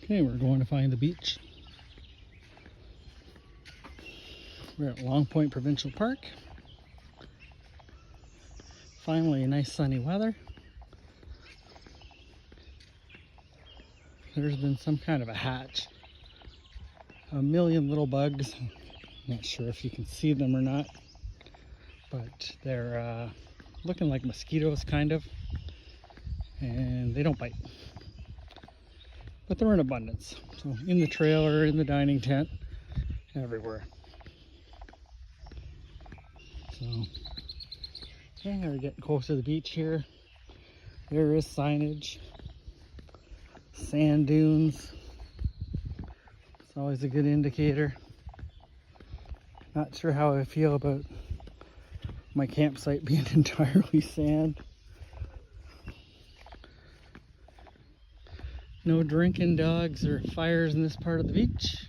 Okay, we're going to find the beach. We're at Long Point Provincial Park. Finally, nice sunny weather. There's been some kind of a hatch. A million little bugs. Not sure if you can see them or not, but they're looking like mosquitoes, kind of. And they don't bite. But they're in abundance. So in the trailer, in the dining tent, everywhere. So, okay, we're getting close to the beach here. There is signage. Sand dunes. It's always a good indicator. Not sure how I feel about my campsite being entirely sand. No drinking dogs or fires in this part of the beach.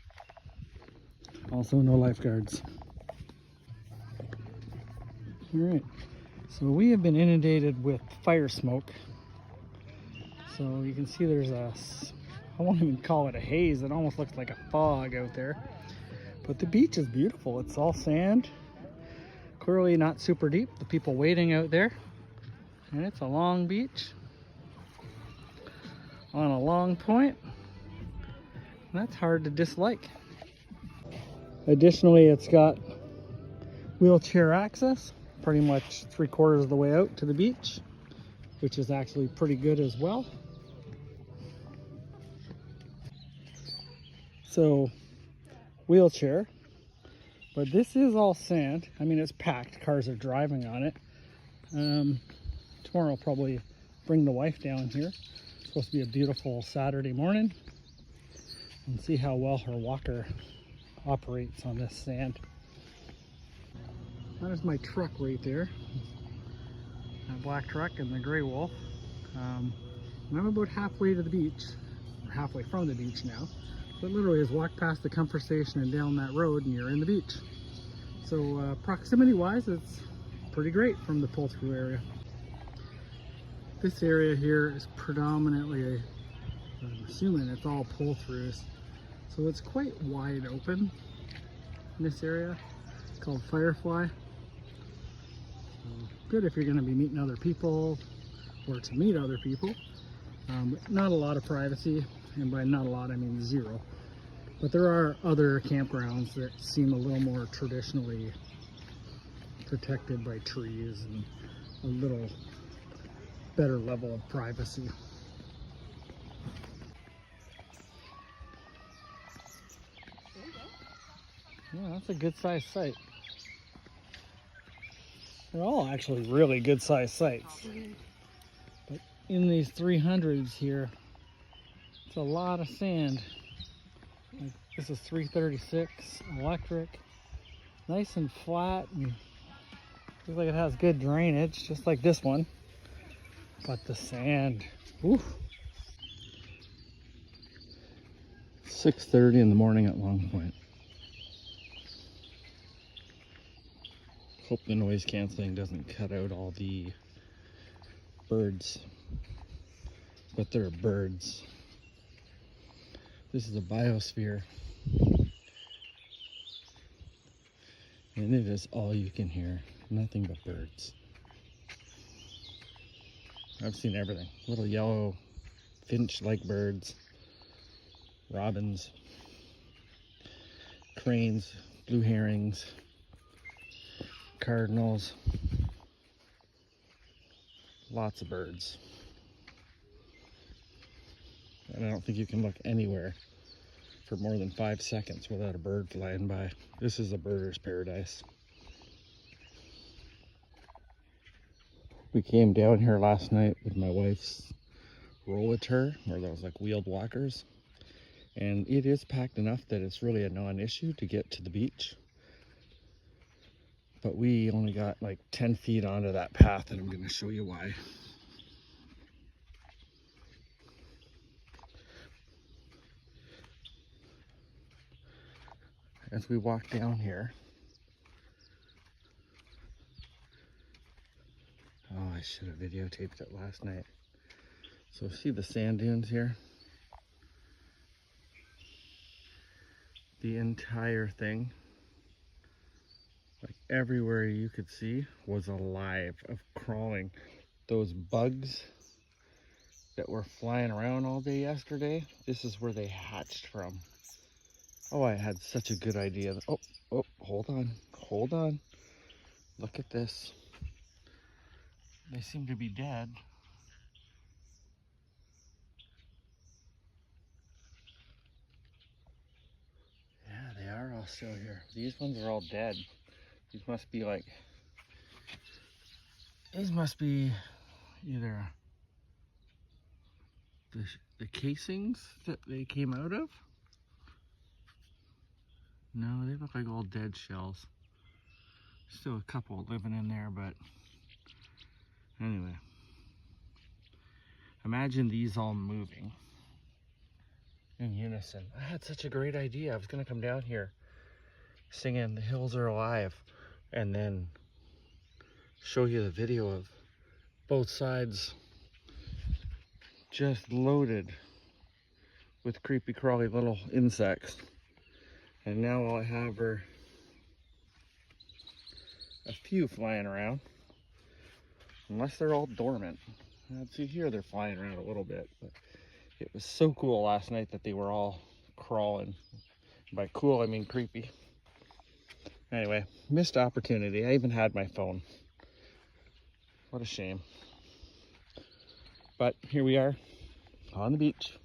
Also no lifeguards. Alright, so we have been inundated with fire smoke. So you can see there's I won't even call it a haze, it almost looks like a fog out there. But the beach is beautiful, it's all sand. Clearly not super deep, the people waiting out there. And it's a long beach on a long point. That's hard to dislike. Additionally, it's got wheelchair access pretty much 3/4 of the way out to the beach, which is actually pretty good as well. So, wheelchair, but this is all sand. I mean, it's packed, cars are driving on it. Tomorrow I'll probably bring the wife down here. It's supposed to be a beautiful Saturday morning, and see how well her walker operates on this sand. That is my truck right there. That black truck and the gray wolf. And I'm about halfway to the beach, or halfway from the beach now. But literally just walk past the comfort station and down that road and you're in the beach. So proximity wise, it's pretty great from the pull-through area. This area here is predominantly, I'm assuming it's all pull-throughs. So it's quite wide open in this area. It's called Firefly. Good if you're going to be meeting other people or to meet other people. But not a lot of privacy, and by not a lot I mean zero. But there are other campgrounds that seem a little more traditionally protected by trees and a little better level of privacy. Yeah, that's a good sized site. They're all actually really good sized sites. But in these 300s here, it's a lot of sand. Like this is 336 electric, nice and flat, and looks like it has good drainage, just like this one. But the sand, whew. 6:30 in the morning at Long Point. Hope the noise canceling doesn't cut out all the birds, but they're birds. This is a biosphere, and it is all you can hear, nothing but birds. I've seen everything, little yellow finch-like birds, robins, cranes, blue herrings, cardinals, lots of birds. And I don't think you can look anywhere for more than 5 seconds without a bird flying by. This is a birder's paradise. We came down here last night with my wife's rollator, where there was like wheeled walkers, and it is packed enough that it's really a non-issue to get to the beach. But we only got like 10 feet onto that path, and I'm going to show you why. As we walk down here, oh, I should have videotaped it last night. So see the sand dunes here? The entire thing, like everywhere you could see, was alive, of crawling. Those bugs that were flying around all day yesterday, this is where they hatched from. Oh, I had such a good idea. Oh, hold on. Look at this. They seem to be dead. Yeah, they are all still here. These ones are all dead. These must be either the casings that they came out of. No, they look like all dead shells. Still a couple living in there, but anyway. Imagine these all moving in unison. I had such a great idea. I was gonna come down here singing "The Hills Are Alive" and then show you the video of both sides just loaded with creepy crawly little insects. And now all I have are a few flying around, unless they're all dormant. Let's see here, they're flying around a little bit, but it was so cool last night that they were all crawling. By cool, I mean creepy. Anyway, missed opportunity. I even had my phone. What a shame. But here we are on the beach.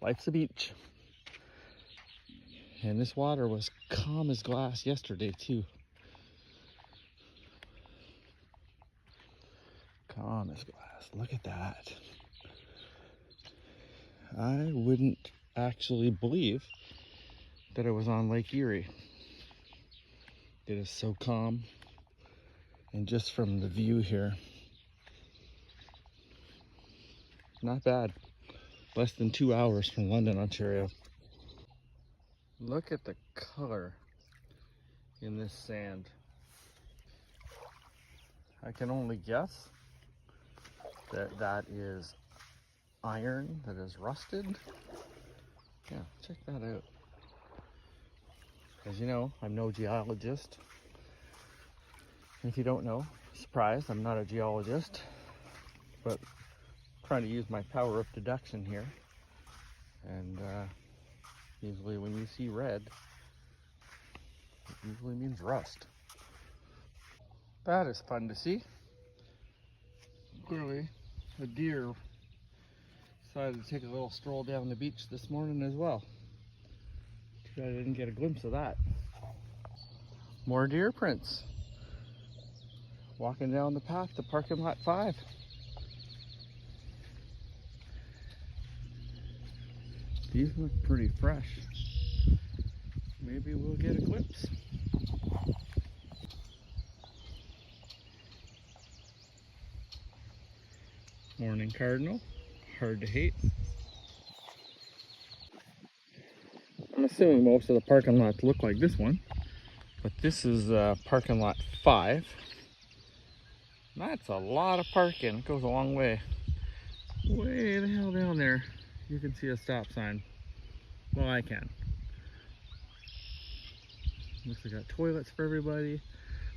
Life's a beach. And this water was calm as glass yesterday too. Calm as glass. Look at that. I wouldn't actually believe that I was on Lake Erie. It is so calm. And just from the view here, not bad. Less than 2 hours from London, Ontario. Look at the color in this sand. I can only guess that that is iron that is rusted. Yeah, check that out. As you know, I'm no geologist. If you don't know, surprise, I'm not a geologist, but trying to use my power of deduction here. And usually when you see red, it usually means rust. That is fun to see. Clearly, a deer decided to take a little stroll down the beach this morning as well. Too bad I didn't get a glimpse of that. More deer prints. Walking down the path to parking lot 5. These look pretty fresh. Maybe we'll get a glimpse. Morning cardinal, hard to hate. I'm assuming most of the parking lots look like this one, but this is parking lot 5. That's a lot of parking. It goes a long way. Way the hell down there, you can see a stop sign. Well, I can. Looks like got toilets for everybody.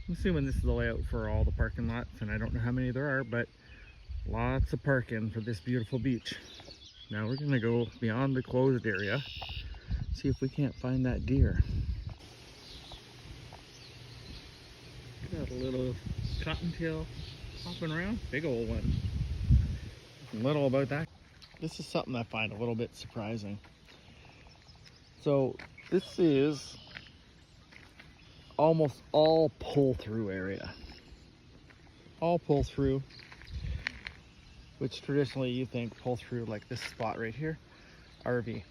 I'm assuming this is the layout for all the parking lots, and I don't know how many there are, but lots of parking for this beautiful beach. Now we're gonna go beyond the closed area, see if we can't find that deer. Got a little cottontail hopping around, big old one. Nothing little about that. This is something I find a little bit surprising. So this is almost all pull-through area. All pull-through, which traditionally you think pull-through like this spot right here, RV.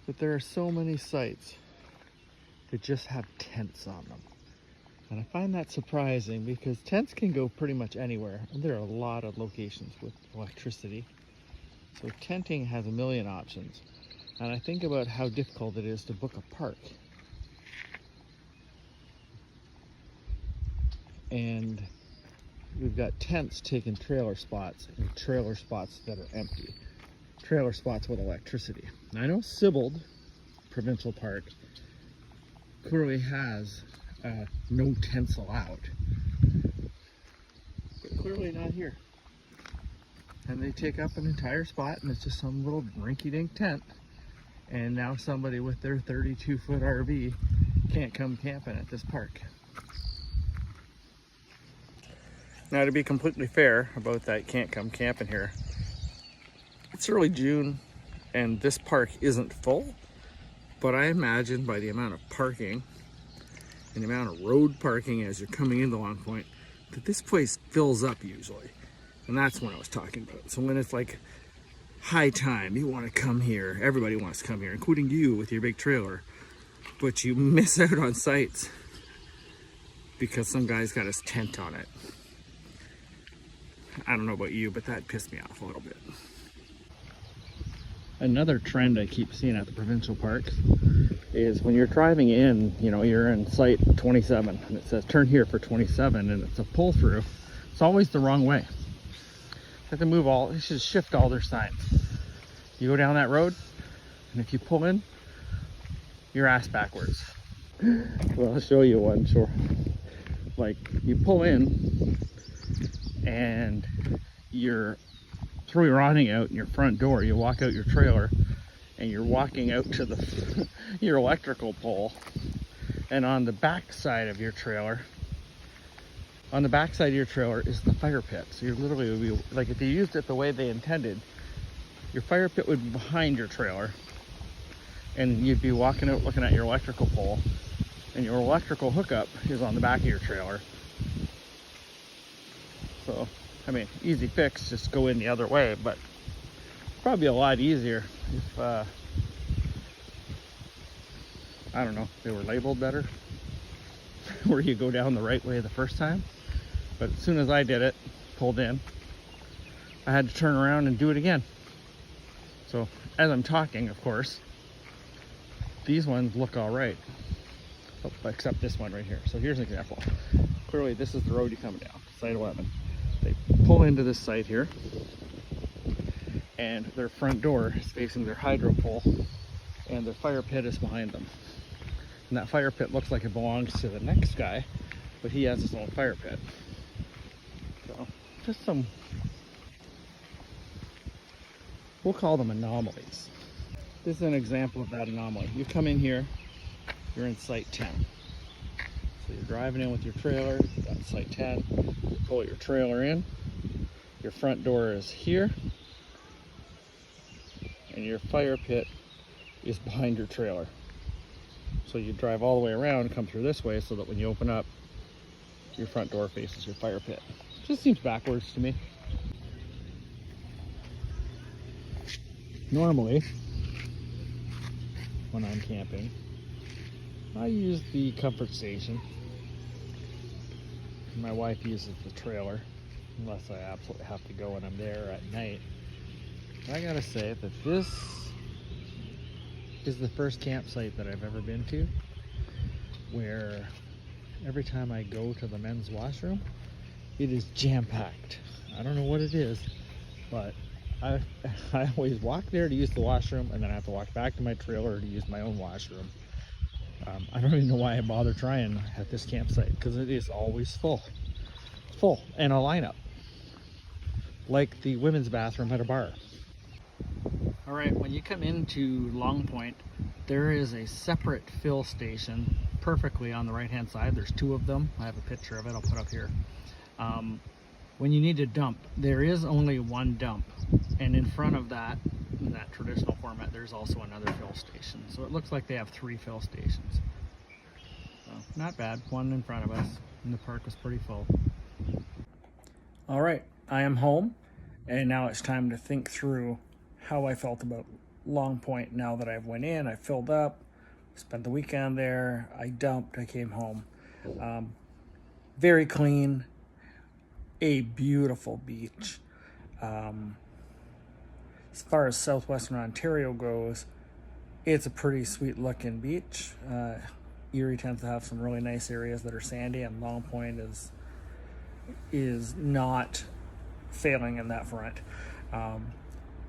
But there are so many sites that just have tents on them. And I find that surprising because tents can go pretty much anywhere. And there are a lot of locations with electricity. So tenting has a million options. And I think about how difficult it is to book a park. And we've got tents taking trailer spots and trailer spots that are empty. trailer spots with electricity. Now, I know Sibbald Provincial Park clearly has no tents allowed, but clearly not here. And they take up an entire spot, and it's just some little rinky-dink tent. And now somebody with their 32-foot RV can't come camping at this park. Now, to be completely fair about that can't come camping here, it's early June and this park isn't full, but I imagine by the amount of parking and the amount of road parking as you're coming into Long Point, that this place fills up usually. And that's what I was talking about. So when it's like high time, you want to come here, everybody wants to come here, including you with your big trailer, but you miss out on sights because some guy's got his tent on it. I don't know about you, but that pissed me off a little bit. Another trend I keep seeing at the provincial parks is when you're driving in, you know, you're in site 27 and it says turn here for 27 and it's a pull through. It's always the wrong way. They have to move all, they should shift all their signs. You go down that road and if you pull in, you're ass backwards. Well, I'll show you one, sure. Like you pull in and you're throw your awning out in your front door, you walk out your trailer and you're walking out to the your electrical pole, and on the back side of your trailer is the fire pit. So you're literally would be, like if they used it the way they intended, your fire pit would be behind your trailer and you'd be walking out looking at your electrical pole, and your electrical hookup is on the back of your trailer. So I mean, easy fix, just go in the other way, but probably a lot easier if, I don't know, they were labeled better, where you go down the right way the first time. But as soon as I did it, pulled in, I had to turn around and do it again. So as I'm talking, of course, these ones look all right, except this one right here. So here's an example. Clearly this is the road you're coming down, site 11. They pull into this site here and their front door is facing their hydro pole and their fire pit is behind them. And that fire pit looks like it belongs to the next guy, but he has his own fire pit. So just some, we'll call them anomalies. This is an example of that anomaly. You come in here, you're in site 10. So you're driving in with your trailer, that's site 10, you pull your trailer in, your front door is here, and your fire pit is behind your trailer. So you drive all the way around, come through this way so that when you open up, your front door faces your fire pit. Just seems backwards to me. Normally, when I'm camping, I use the comfort station. My wife uses the trailer, unless I absolutely have to go when I'm there at night. I gotta say that this is the first campsite that I've ever been to where every time I go to the men's washroom, it is jam-packed. I don't know what it is, but I always walk there to use the washroom and then I have to walk back to my trailer to use my own washroom. I don't even know why I bother trying at this campsite, because it is always full and a lineup, like the women's bathroom at a bar. All right, when you come into Long Point, there is a separate fill station perfectly on the right hand side. There's two of them. I have a picture of it I'll put up here. When you need to dump, there is only one dump, and in front of that, in that traditional format, there's also another fill station. So it looks like they have three fill stations. So not bad, one in front of us, and the park was pretty full. All right, I am home, and now it's time to think through how I felt about Long Point now that I've went in, I filled up, spent the weekend there, I dumped, I came home. Very clean, a beautiful beach. As far as southwestern Ontario goes, it's a pretty sweet looking beach. Erie tends to have some really nice areas that are sandy, and Long Point is not failing in that front.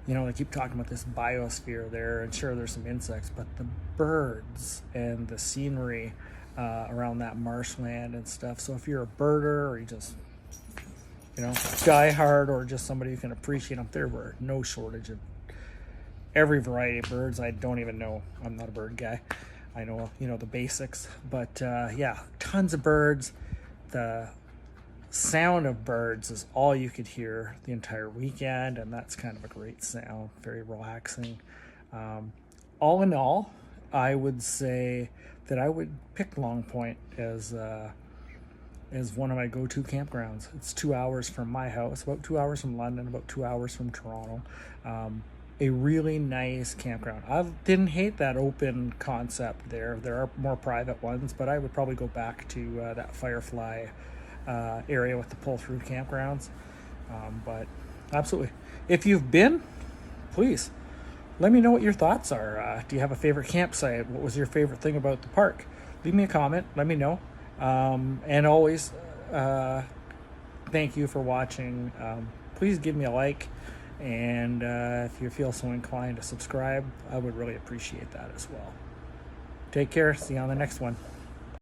you know, they keep talking about this biosphere there, and sure, there's some insects, but the birds and the scenery around that marshland and stuff. So if you're a birder, or you just, you know, die hard, or just somebody who can appreciate them, there were no shortage of every variety of birds. I don't even know. I'm not a bird guy. I know, you know, the basics, but yeah, tons of birds. The sound of birds is all you could hear the entire weekend, and that's kind of a great sound, very relaxing. All in all, I would say that I would pick Long Point as one of my go-to campgrounds. It's 2 hours from my house, about 2 hours from London, about 2 hours from Toronto. A really nice campground. I didn't hate that open concept there. There are more private ones, but I would probably go back to that Firefly area with the pull-through campgrounds. But absolutely, if you've been, please let me know what your thoughts are. Do you have a favorite campsite? What was your favorite thing about the park? Leave me a comment. Let me know. And always, thank you for watching. Please give me a like. And if you feel so inclined to subscribe, I would really appreciate that as well. Take care. See you on the next one.